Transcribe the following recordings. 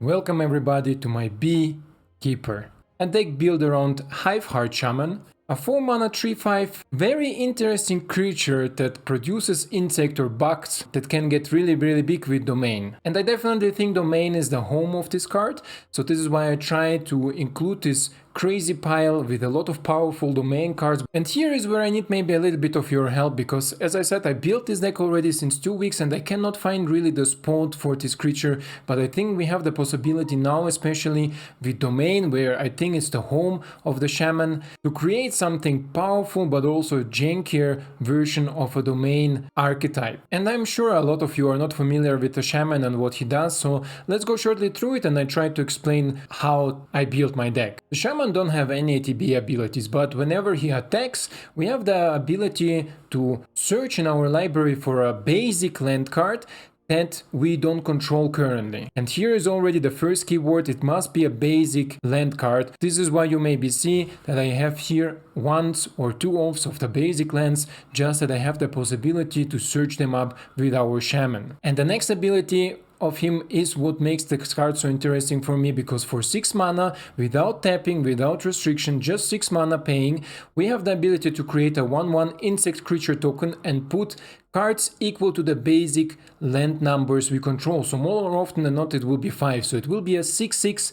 Welcome everybody to my Beekeeper, a deck built around Hiveheart Shaman, a 4 mana 3/5 very interesting creature that produces insect or bugs that can get really big with Domain. And I definitely think Domain is the home of this card, so this is why I try to include this crazy pile with a lot of powerful Domain cards. And here is where I need maybe a little bit of your help, because as I said, I built this deck already since 2 weeks and I cannot find really the spot for this creature, but I think we have the possibility now, especially with Domain, where I think it's the home of the Shaman, to create something powerful but also jankier version of a Domain archetype. And I'm sure a lot of you are not familiar with the Shaman and what he does, so let's go shortly through it and I try to explain how I built my deck. The Shaman don't have any ATB abilities, but whenever he attacks, we have the ability to search in our library for a basic land card that we don't control currently. And here is already the first keyword, it must be a basic land card. This is why you maybe see that I have here once or two offs of the basic lands, just that I have the possibility to search them up with our Shaman. And the next ability of him is what makes the card so interesting for me, because for 6 mana, without tapping, without restriction, just 6 mana paying, we have the ability to create a 1/1 insect creature token and put cards equal to the basic land numbers we control. So more often than not it will be 5, so it will be a 6/6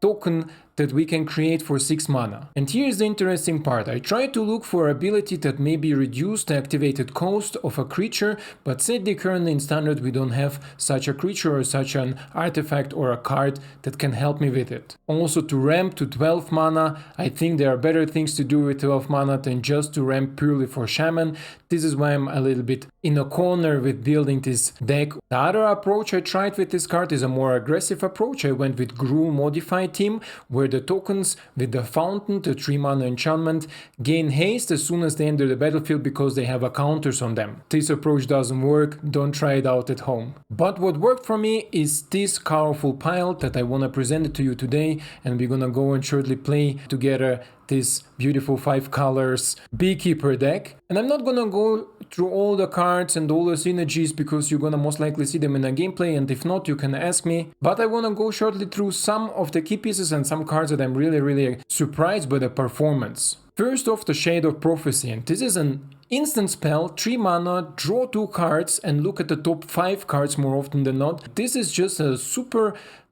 token that we can create for 6 mana. And here's the interesting part. I tried to look for ability that maybe reduce the activated cost of a creature, but sadly currently in standard we don't have such a creature or such an artifact or a card that can help me with it. Also, to ramp to 12 mana, I think there are better things to do with 12 mana than just to ramp purely for Shaman. This is why I'm a little bit in a corner with building this deck. The other approach I tried with this card is a more aggressive approach. I went with Gruul modified team, where the tokens with the fountain, the 3 mana enchantment, gain haste as soon as they enter the battlefield because they have a counters on them. This approach doesn't work, don't try it out at home. But what worked for me is this colorful pile that I want to present it to you today, and we're gonna go and shortly play together this beautiful 5 colors Beekeeper deck. And I'm not gonna go through all the cards and all the synergies because you're gonna most likely see them in a gameplay, and if not you can ask me. But I wanna go shortly through some of the key pieces and some cards that I'm really surprised by the performance. First off, the Shade of Prophecy, and this is an instant spell, 3 mana, draw 2 cards and look at the top 5 cards more often than not. This is just a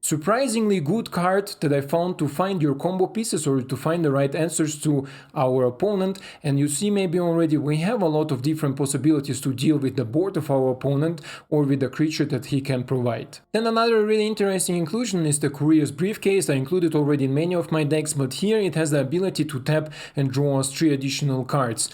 surprisingly good card that I found to find your combo pieces or to find the right answers to our opponent. And you see maybe already we have a lot of different possibilities to deal with the board of our opponent or with the creature that he can provide. Then another really interesting inclusion is the Courier's Briefcase. I included already in many of my decks, but here it has the ability to tap and draw us 3 additional cards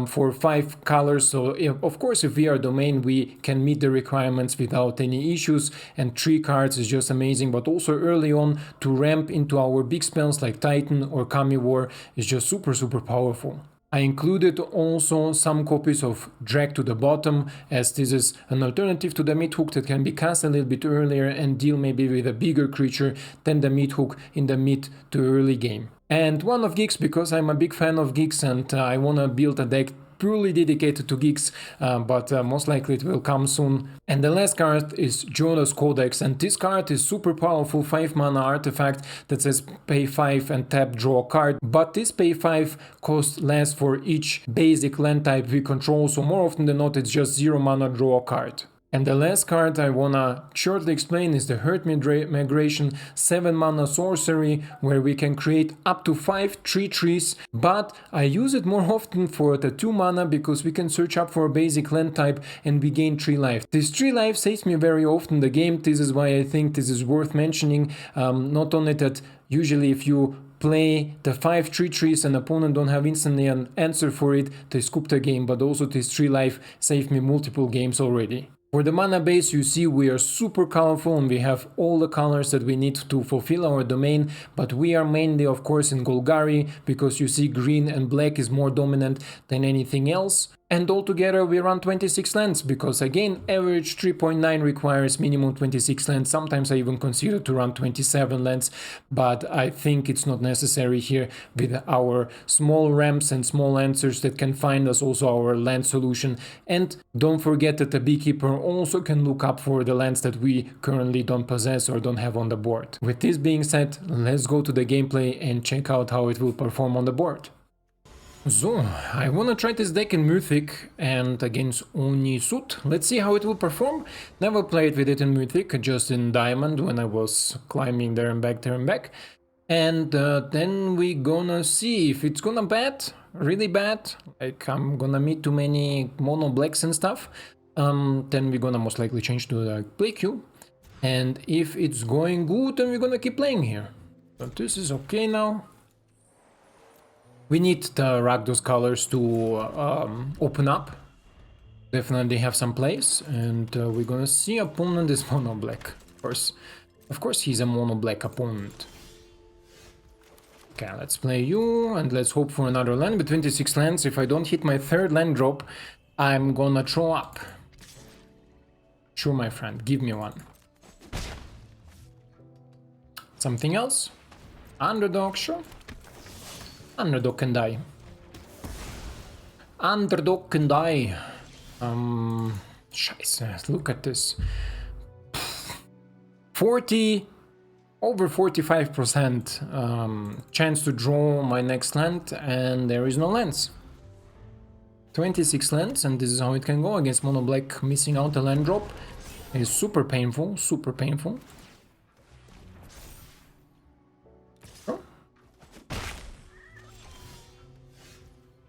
for 5 colors. So of course if we are Domain we can meet the requirements without any issues, and 3 cards is just amazing. But also early on to ramp into our big spells like Titan or Kamivore is just super powerful. I included also some copies of Drag to the Bottom, as this is an alternative to the mid hook that can be cast a little bit earlier and deal maybe with a bigger creature than the mid hook in the mid to early game. And one of Gix, because I'm a big fan of Gix and I wanna build a deck purely dedicated to Gix, but most likely it will come soon. And the last card is Jonas Codex, and this card is super powerful 5 mana artifact that says pay 5 and tap draw a card, but this pay 5 costs less for each basic land type we control, so more often than not it's just 0 mana draw a card. And the last card I wanna shortly explain is the Hurt Migration 7 mana sorcery, where we can create up to 5 3/3s, but I use it more often for the 2 mana because we can search up for a basic land type and we gain 3 life. This 3 life saves me very often the game. This is why I think this is worth mentioning. Not only that, usually if you play the 5 3/3s and opponent don't have instantly an answer for it, they scoop the game, but also this 3 life saved me multiple games already. For the mana base, you see we are super colorful and we have all the colors that we need to fulfill our domain, but we are mainly of course in Golgari because you see green and black is more dominant than anything else. And altogether we run 26 lands, because again, average 3.9 requires minimum 26 lands. Sometimes I even consider to run 27 lands, but I think it's not necessary here with our small ramps and small answers that can find us also our land solution. And don't forget that the Beekeeper also can look up for the lands that we currently don't possess or don't have on the board. With this being said, let's go to the gameplay and check out how it will perform on the board. So, I wanna try this deck in Mythic and against Onisut. Let's see how it will perform. Never played with it in Mythic, just in Diamond when I was climbing there and back, there and back. And then we gonna see if it's gonna bad, really bad, like I'm gonna meet too many mono blacks and stuff. Then we're gonna most likely change to the play queue. And if it's going good, then we're gonna keep playing here. But this is okay now. We need the Rakdos colors to open up. Definitely have some plays, and we're gonna see opponent is mono black. Of course, he's a mono black opponent. Okay, let's play you, and let's hope for another land with 26 lands. If I don't hit my third land drop, I'm gonna throw up. Sure, my friend, give me one. Something else? Underdog, sure. Underdog can die. Underdog can die. Scheiße, look at this. Over 45% chance to draw my next land, and there is no lands. 26 lands, and this is how it can go against mono black. Missing out a land drop is super painful, super painful.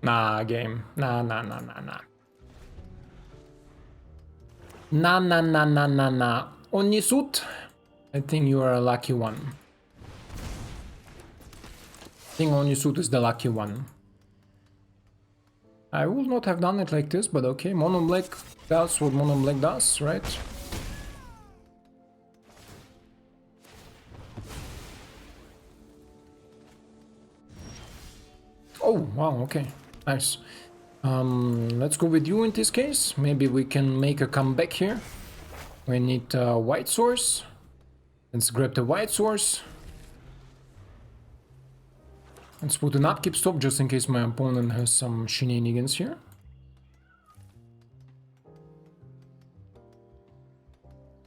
Nah, game. Nah. Nah. Onisut, I think you are a lucky one. I think Onisut is the lucky one. I would not have done it like this, but okay. Mono black does what mono black does, right? Oh, wow, okay. Nice. Let's go with you in this case. Maybe we can make a comeback here. We need a white source. Let's grab the white source. Let's put an upkeep stop just in case my opponent has some shenanigans here.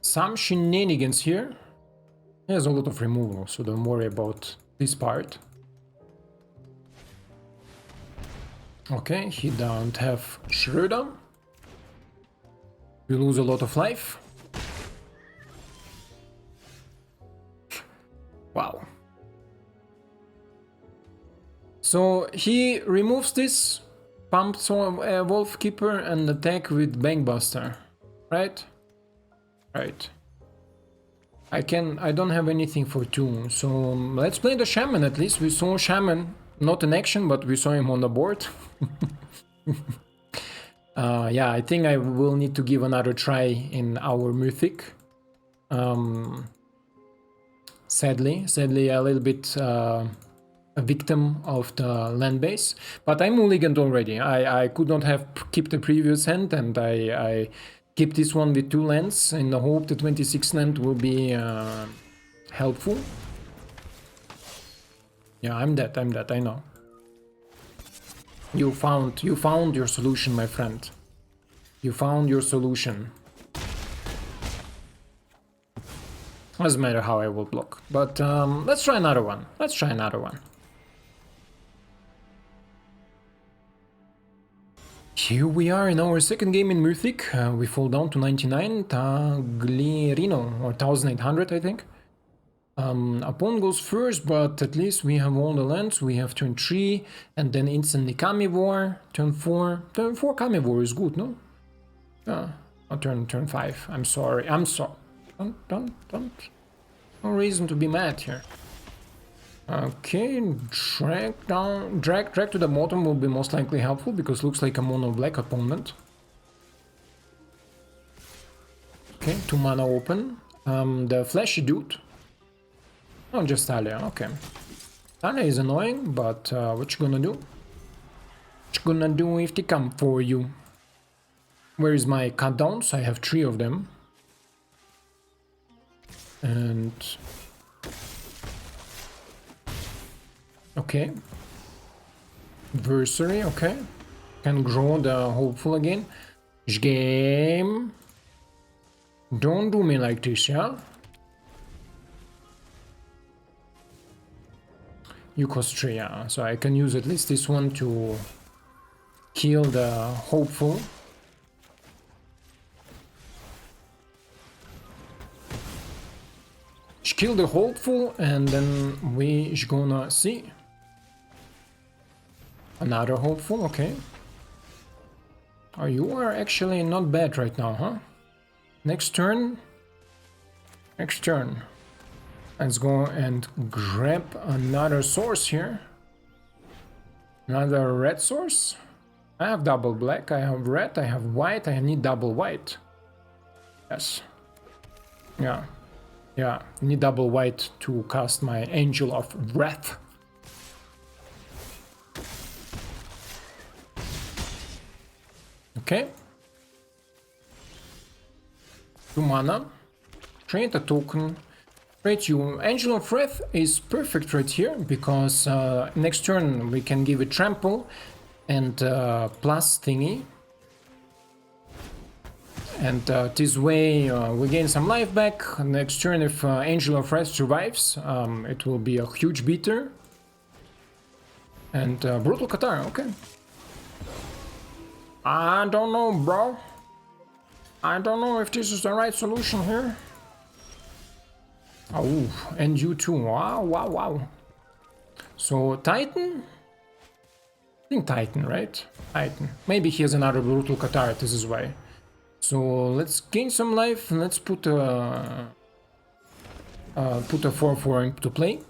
Some shenanigans here. He has a lot of removal, so don't worry about this part. Okay, he don't have Schroeder. We lose a lot of life. Wow. So he removes this, pumps Wolf Keeper and attack with Bankbuster, right? Right. I don't have anything for 2, so let's play the Shaman at least. We saw Shaman, not in action, but we saw him on the board. Yeah, I think I will need to give another try in our Mythic. Sadly, a little bit a victim of the land base, but I mulliganed already. I could not have kept the previous hand, and I keep this one with 2 lands in the hope the 26 land will be helpful. Yeah, I'm dead, I know. You found your solution, my friend. You found your solution. Doesn't matter how I will block, but let's try another one. Here we are in our second game in Mythic. We fall down to 99, Taglerino, or 1800 I think. Opponent goes first, but at least we have all the lands. We have turn 3 and then instantly Carnivore, turn 4. Turn 4 Carnivore is good, no? Yeah, turn 5. I'm sorry. Don't. No reason to be mad here. Okay, drag to the bottom will be most likely helpful because looks like a mono black opponent. Okay, 2 mana open. The flashy dude. Oh, just Talia, okay. Talia is annoying, but what you gonna do? What you gonna do if they come for you? Where is my countdowns? I have 3 of them. And... okay. Versary, okay. Can grow the hopeful again. Game. Don't do me like this, yeah? You cost 3, yeah. So I can use at least this one to kill the hopeful. Kill the hopeful, and then we gonna see. Another hopeful, okay. Oh, you are actually not bad right now, huh? Next turn. Next turn. Let's go and grab another source here. Another red source. I have double black, I have red, I have white, I need double white. Yes. Yeah. Yeah, need double white to cast my Archangel of Wrath. Okay. 2 mana. Trade a token. Trade you. Archangel of Wrath is perfect right here because next turn we can give it trample and plus thingy. And this way we gain some life back. Next turn, if Archangel of Wrath survives, it will be a huge beater. And Brutal Qatar, okay. I don't know, bro. I don't know if this is the right solution here. Oh, and you too. Wow, wow, wow. So, Titan? I think Titan, right? Titan. Maybe he has another Brutal Qatar, this is why. So let's gain some life and let's put a 4/4 into play.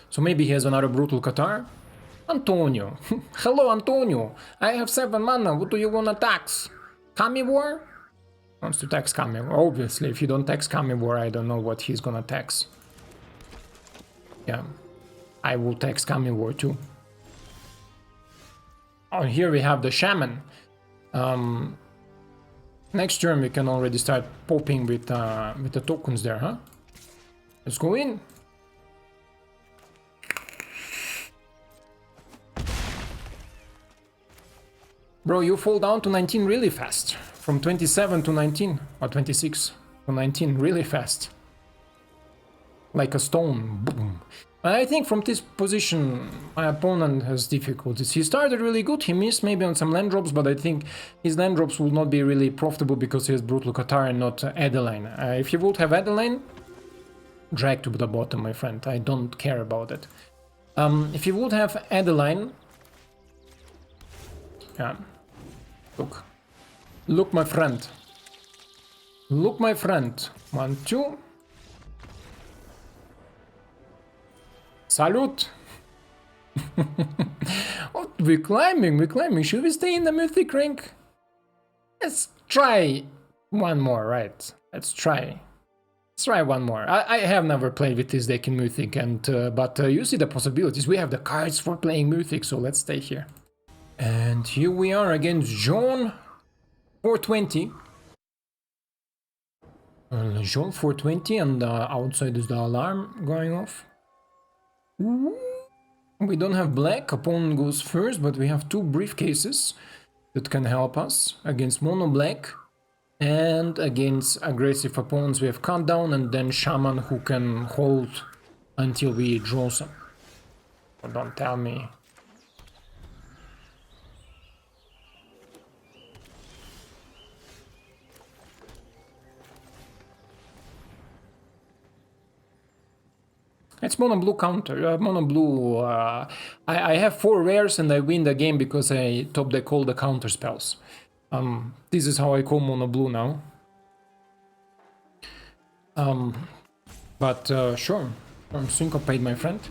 So maybe he has another Brutal Qatar. Antonio. Hello, Antonio. I have 7 mana. What do you wanna tax? Kamivore? Wants to tax Kamivore. Obviously, if you don't tax Kamivore, I don't know what he's gonna tax. Yeah. I will tax Kamivore too. Oh, here we have the Shaman. Next turn we can already start popping with the tokens there, huh? Let's go in. Bro, you fall down to 19 really fast. From 27 to 19, or 26 to 19 really fast. Like a stone, boom. I think from this position my opponent has difficulties. He started really good, he missed maybe on some land drops, but I think his land drops will not be really profitable because he has Brutal Qatar and not Adeline. If he would have Adeline, drag to the bottom, my friend, I don't care about it. If he would have Adeline... yeah, look my friend. Look my friend. 1, 2... Salute! Oh, we're climbing. Should we stay in the mythic rank? Let's try one more, right? Let's try one more. I have never played with this deck in mythic, and but you see the possibilities. We have the cards for playing mythic, so let's stay here. And here we are against John 420. John 420, and outside is the alarm going off. We don't have black, opponent goes first, but we have 2 briefcases that can help us against mono black, and against aggressive opponents we have countdown and then Shaman who can hold until we draw some. Oh, don't tell me. It's mono blue counter, mono blue. I have 4 rares and I win the game because I top deck all the counter spells. This is how I call mono blue now. Sure, I'm syncopated, my friend.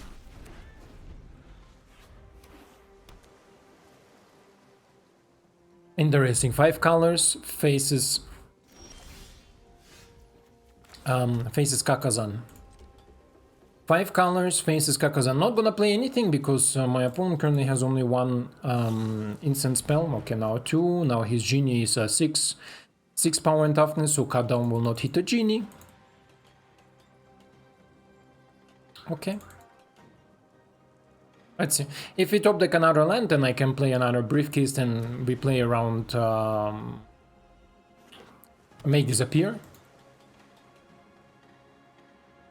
Interesting. 5 colors, faces Kakazan. 5 colors, faces Kakas. I'm not gonna play anything because my opponent currently has only one instant spell. Okay, now 2. Now his genie is 6. 6 power and toughness, so cut down will not hit a genie. Okay. Let's see. If we top deck another land, then I can play another Briefcase, and we play around make disappear.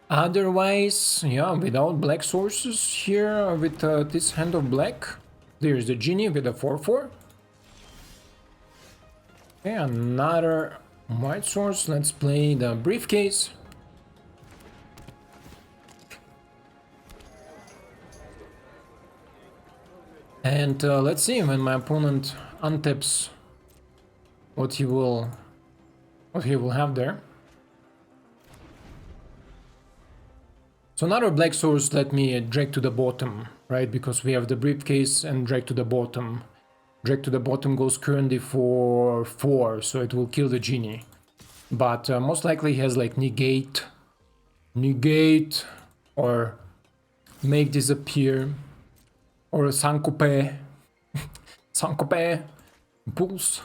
Otherwise, yeah, without black sources here, with this hand of black, there's the genie with a 4/4. Okay, another white source. Let's play the Briefcase. And let's see when my opponent untaps what he will have there. So another black source let me drag to the bottom, right? Because we have the Briefcase and drag to the bottom. Drag to the bottom goes currently for 4, so it will kill the genie. But most likely he has like negate, or make disappear, or syncope, syncope, pulse.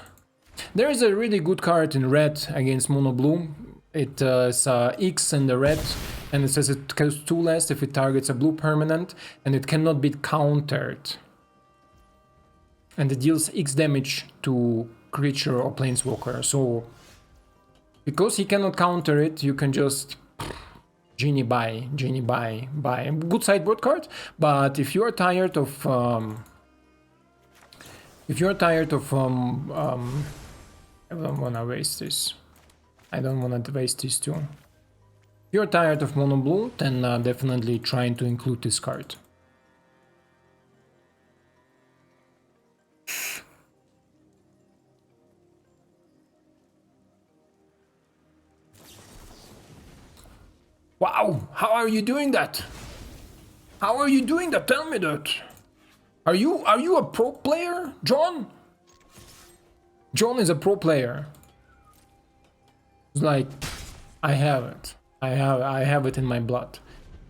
There is a really good card in red against mono blue. It is X and the red, and it says it costs 2 less if it targets a blue permanent, and it cannot be countered. And it deals X damage to creature or planeswalker. So, because he cannot counter it, you can just genie buy. Good sideboard card, but if you are tired of I don't wanna waste this. I don't wanna waste this too. If you're tired of mono blue, then definitely trying to include this card. Wow, how are you doing that? How are you doing that? Tell me that. Are you a pro player, John? John is a pro player. It's like, I have it. I have it in my blood.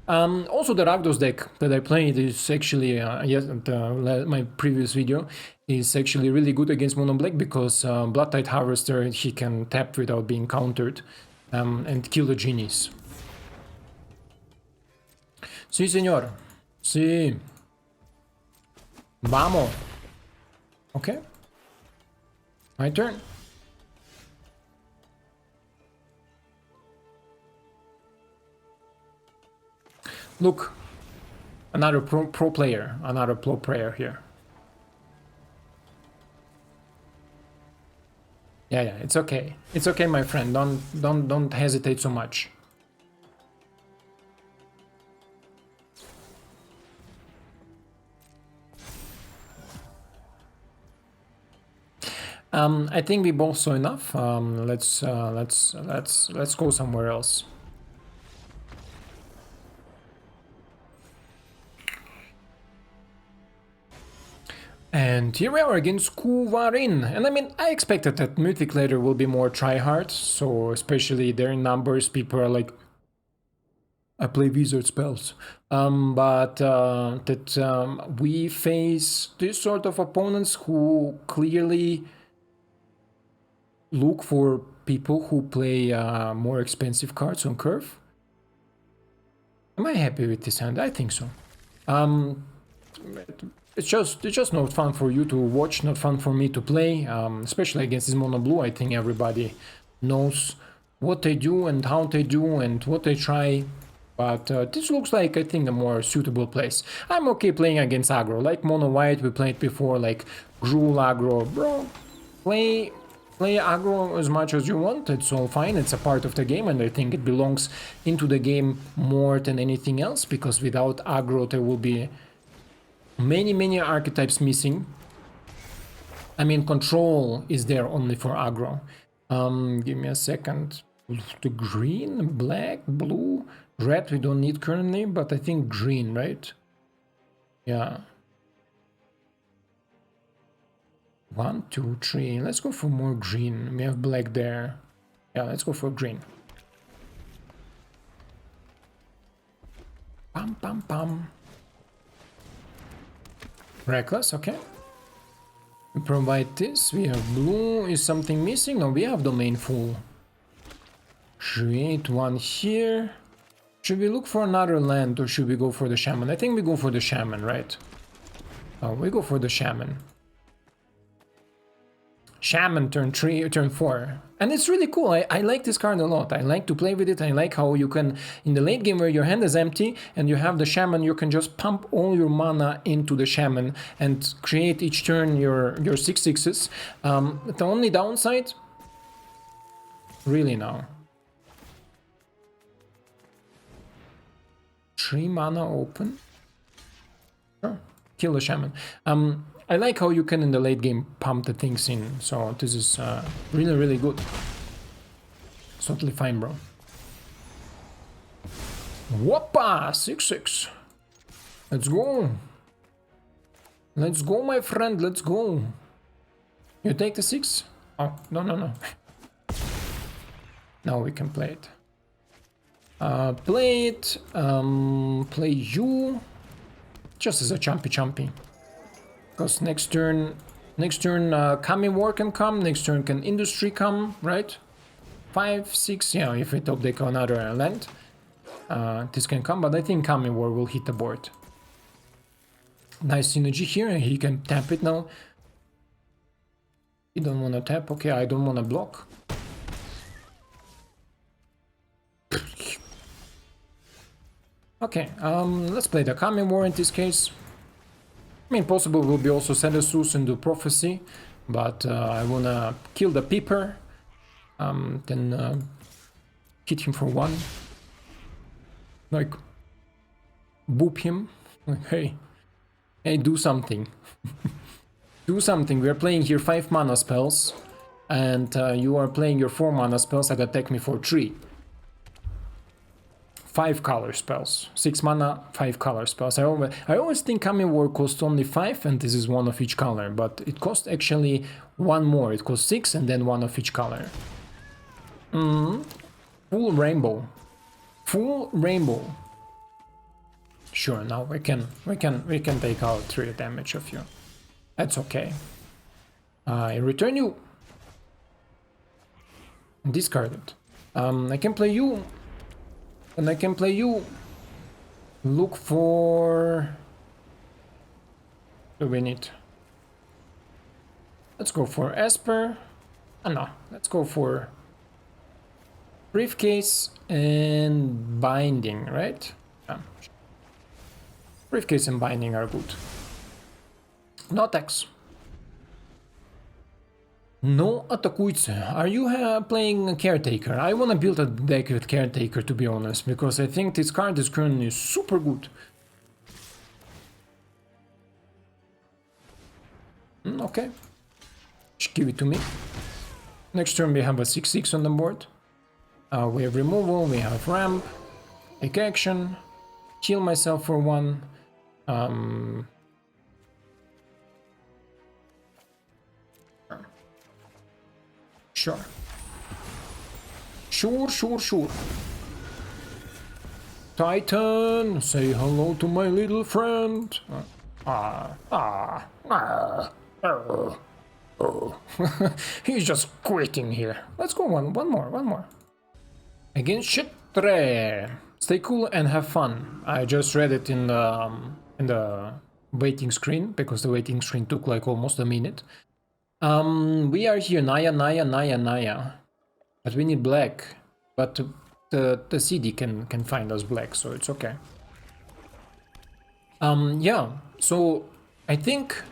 Also, the Rakdos deck that I played is actually, my previous video, is actually really good against mono black because Blood Tide Harvester, he can tap without being countered and kill the genies. Sí, señor. Sí. Vamos. Okay. My turn. Look. Another pro player. Another pro player here. Yeah, it's okay. It's okay, my friend. Don't hesitate so much. I think we both saw enough. Let's go somewhere else. And here we are against Kuvarin. And I mean, I expected that Mythic later will be more tryhard, so especially their numbers, people are like, I play wizard spells. We face this sort of opponents who clearly look for people who play more expensive cards on curve. Am I happy with this hand? I think so. It's just not fun for you to watch, not fun for me to play, especially against this mono blue. I think everybody knows what they do and how they do and what they try. But this looks like, I think, a more suitable place. I'm okay playing against aggro, like mono white we played before, like Gruul aggro. Bro, play aggro as much as you want, it's all fine, it's a part of the game, and I think it belongs into the game more than anything else, because without aggro there will be many archetypes missing. I mean, control is there only for aggro. Give me a second. The green, black, blue, red we don't need currently, but I think green, right? Yeah. 1, 2, 3. Let's go for more green. We have black there. Yeah, let's go for green. Pam, pam, pam. Reckless, okay. We provide this. We have blue. Is something missing? No, we have domain full. Create one here. Should we look for another land or should we go for the shaman? I think we go for the shaman, right? Oh, we go for the shaman. Shaman turn 3, turn 4. And it's really cool. I like this card a lot. I like to play with it. I like how you can, in the late game where your hand is empty and you have the shaman, you can just pump all your mana into the shaman and create each turn your 6/6s. The only downside, really now. 3 mana open. Sure. Kill the shaman. I like how you can in the late game pump the things in, so this is really, really good. It's totally fine, bro. Whoppa! 6/6. Let's go. Let's go, my friend, let's go. You take the 6? Oh, no, no, no. Now we can play it. Play it. Play you. Just as a chumpy. Because next turn Kami War can come, next turn can Industry come, right? 5, 6, yeah, if we top deck another land, this can come, but I think Kami War will hit the board. Nice synergy here, and he can tap it now. You don't want to tap, okay, I don't want to block. Okay, let's play the Kami War in this case. I mean, possible will be also Sedesus and do Prophecy, but I wanna kill the Peeper, then hit him for 1, like boop him, like hey, do something, do something. We are playing here 5 mana spells, and you are playing your 4 mana spells that attack me for 3. 5 color spells, 6 mana, 5 color spells. I always think Kami War costs only 5 and this is 1 of each color, but it costs actually 1 more. It costs 6 and then 1 of each color. Full rainbow. Full rainbow. Sure, now we can take out 3 damage of you. That's okay. I return you. Discard it. I can play you. And I can play you. Look for... What do we need? Let's go for Esper. No, let's go for Briefcase and Binding, right? Yeah. Briefcase and Binding are good. No attacks. No атакуйте. Are you playing Caretaker? I wanna build a deck with Caretaker, to be honest, because I think this card is currently super good. Okay. Just give it to me. Next turn we have a 6/6 on the board. We have removal, we have ramp, take action, heal myself for 1. Sure. Sure. Titan, say hello to my little friend. He's just quitting here. Let's go one more. Against Shitre. Stay cool and have fun. I just read it in the waiting screen, because the waiting screen took like almost a minute. We are here, Naya. But we need black. But the CD can find us black, so it's okay. Yeah, so I think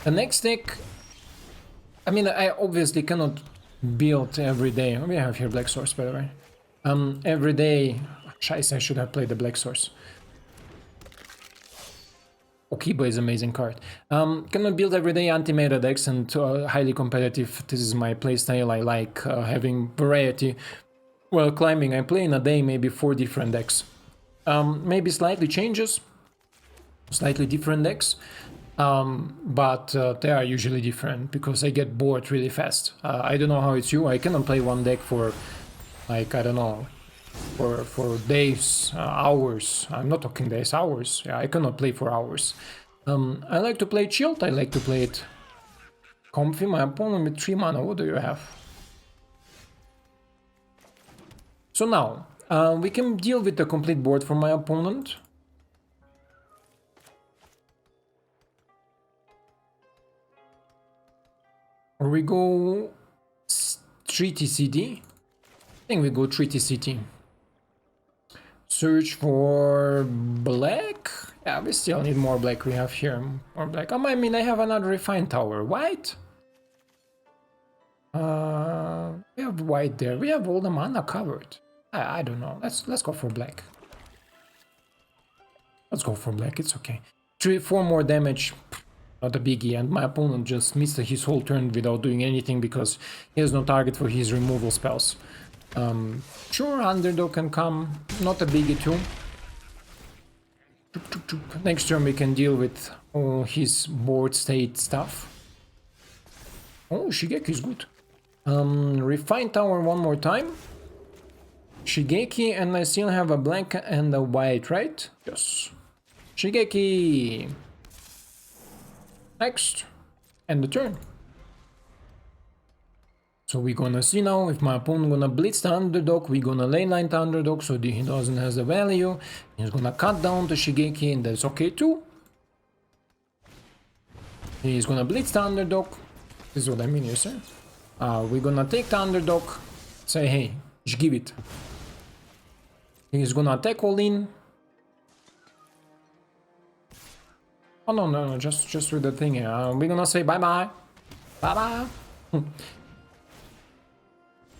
the next deck... I mean, I obviously cannot build every day. We have here Black Source, by the way. Every day... Scheiße, I should have played the Black Source. Okiba is an amazing card. Cannot build everyday anti-meta decks and highly competitive. This is my playstyle. I like having variety. While climbing, I play in a day maybe 4 different decks. Maybe slightly changes, slightly different decks, but they are usually different because I get bored really fast. I don't know how it's you. I cannot play one deck for like, I don't know, for days, hours. I'm not talking days, hours. Yeah, I cannot play for hours. I like to play chilled. I like to play it comfy. My opponent with 3 mana. What do you have? So now we can deal with the complete board for my opponent. Or we go Treaty CD. I think we go Treaty CD. Search for black. Yeah, we still need more black. We have here more black. I mean, I have another refined tower. White. We have white there. We have all the mana covered. I don't know. Let's go for black. Let's go for black. It's okay. 4 more damage. Not a biggie. And my opponent just missed his whole turn without doing anything because he has no target for his removal spells. Sure, underdog can come. Not a biggie too. Next turn we can deal with all his board state stuff. Oh, Shigeki is good. Refine tower one more time. Shigeki, and I still have a black and a white, right? Yes. Shigeki. Next. And the turn. So we're gonna see now if my opponent gonna blitz the underdog, we're gonna leyline the underdog so he doesn't have the value. He's gonna cut down the Shigeki, and that's okay too. He's gonna blitz the underdog. This is what I mean, you see? We're gonna take the underdog, say hey, just give it. He's gonna attack all in. Oh no, just with the thing here. We're gonna say bye bye. Bye bye.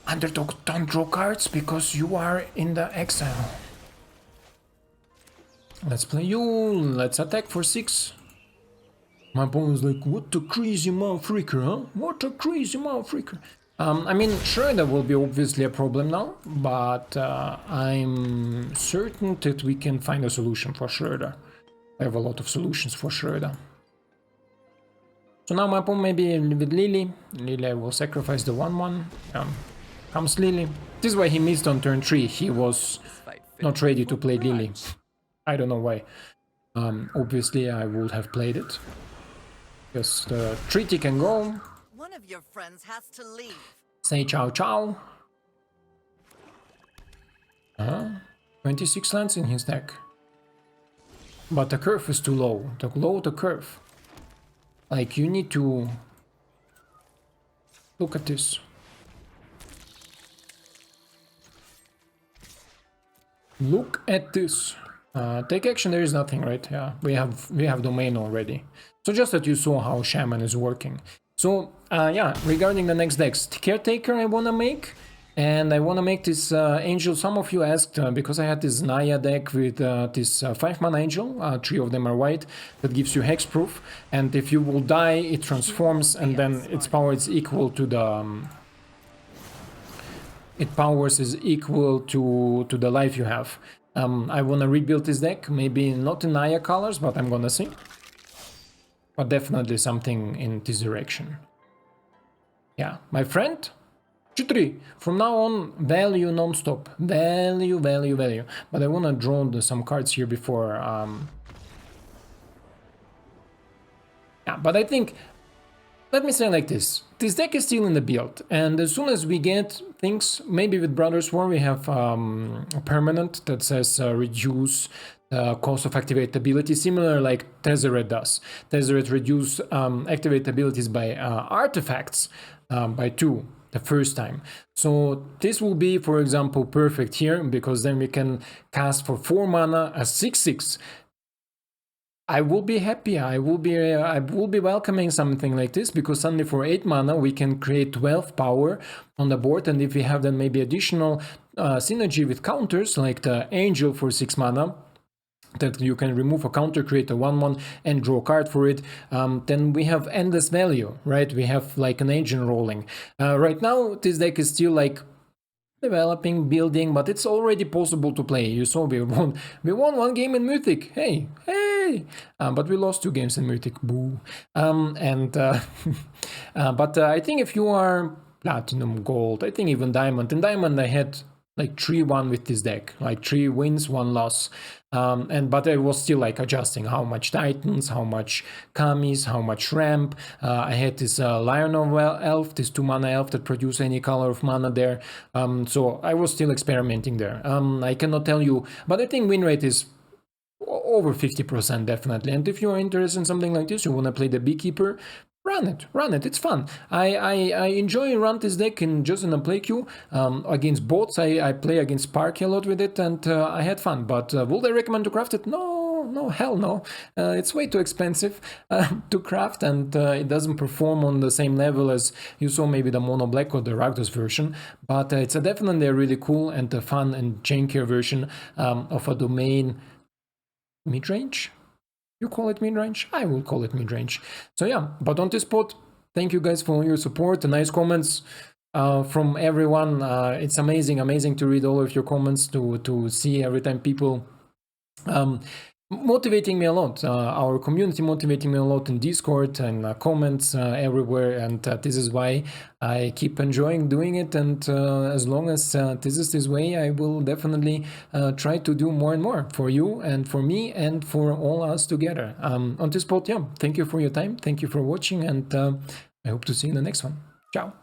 Underdog, don't draw cards because you are in the exile. Let's play you. Let's attack for 6. My opponent's like, what a crazy motherfucker, huh? What a crazy motherfucker. I mean, Schroeder will be obviously a problem now, but I'm certain that we can find a solution for Schroeder. I have a lot of solutions for Schroeder. So now my opponent maybe with Lily. Lily, I will sacrifice the 1/1. Comes Lily. This is why he missed on turn 3. He was not ready to play Lily. I don't know why. Obviously, I would have played it. Because the treaty can go. One of your friends has to leave. Say ciao ciao. 26 lands in his deck. But the curve is too low. The curve. Like, you need to look at this. Look at this. Take action, there is nothing, right? Yeah, we have domain already. So just that you saw how Shaman is working. So yeah, regarding the next decks, Caretaker I wanna make, and I wanna make this Angel. Some of you asked because I had this Naya deck with this 5 mana Angel. 3 of them are white. That gives you hexproof, and if you will die, it transforms, and then its power is equal to the. It powers is equal to the life you have. I wanna rebuild this deck, maybe not in Naya colors, but I'm gonna see. But definitely something in this direction. Yeah, my friend, G3. From now on, value non-stop. Value, value, value. But I wanna draw some cards here before. Yeah, but I think. Let me say like this. This deck is still in the build, and as soon as we get things, maybe with Brothers War we have a permanent that says reduce the cost of activate ability, similar like Tezzeret does. Tezzeret reduce activate abilities by artifacts by 2 the first time. So this will be, for example, perfect here, because then we can cast for 4 mana a 6/6. I will be happy, I will be welcoming something like this, because suddenly for 8 mana we can create 12 power on the board, and if we have then maybe additional synergy with counters, like the Angel for 6 mana, that you can remove a counter, create a 1/1 and draw a card for it, then we have endless value, right? We have like an engine rolling. Right now this deck is still like developing, building, but it's already possible to play. You saw we won 1 game in Mythic. Hey, but we lost 2 games in Mythic. Boo. But I think if you are Platinum, Gold, I think even Diamond. In Diamond I had like 3-1 with this deck, like 3 wins, 1 loss. But I was still like adjusting how much Titans, how much Kamis, how much Ramp. I had this Lion of Elf, this 2-mana elf that produce any color of mana there. So I was still experimenting there. I cannot tell you, but I think win rate is over 50% definitely. And if you are interested in something like this, you want to play the Beekeeper, run it, it's fun. I enjoy run this deck just in a play queue. Against bots, I play against Sparky a lot with it, and I had fun. But would I recommend to craft it? No, hell no. It's way too expensive to craft, and it doesn't perform on the same level as you saw maybe the Mono Black or the Rakdos version. But it's definitely a really cool and fun and jankier version of a domain mid-range. You call it mid-range? I will call it mid-range. So yeah, but on this spot, thank you guys for your support, the nice comments from everyone. It's amazing to read all of your comments, to see every time people motivating me a lot. Our community motivating me a lot in Discord and comments everywhere, and this is why I keep enjoying doing it. And as long as this is this way, I will definitely try to do more and more for you and for me and for all us together. On this spot, yeah, thank you for your time, thank you for watching, and I hope to see you in the next one. Ciao.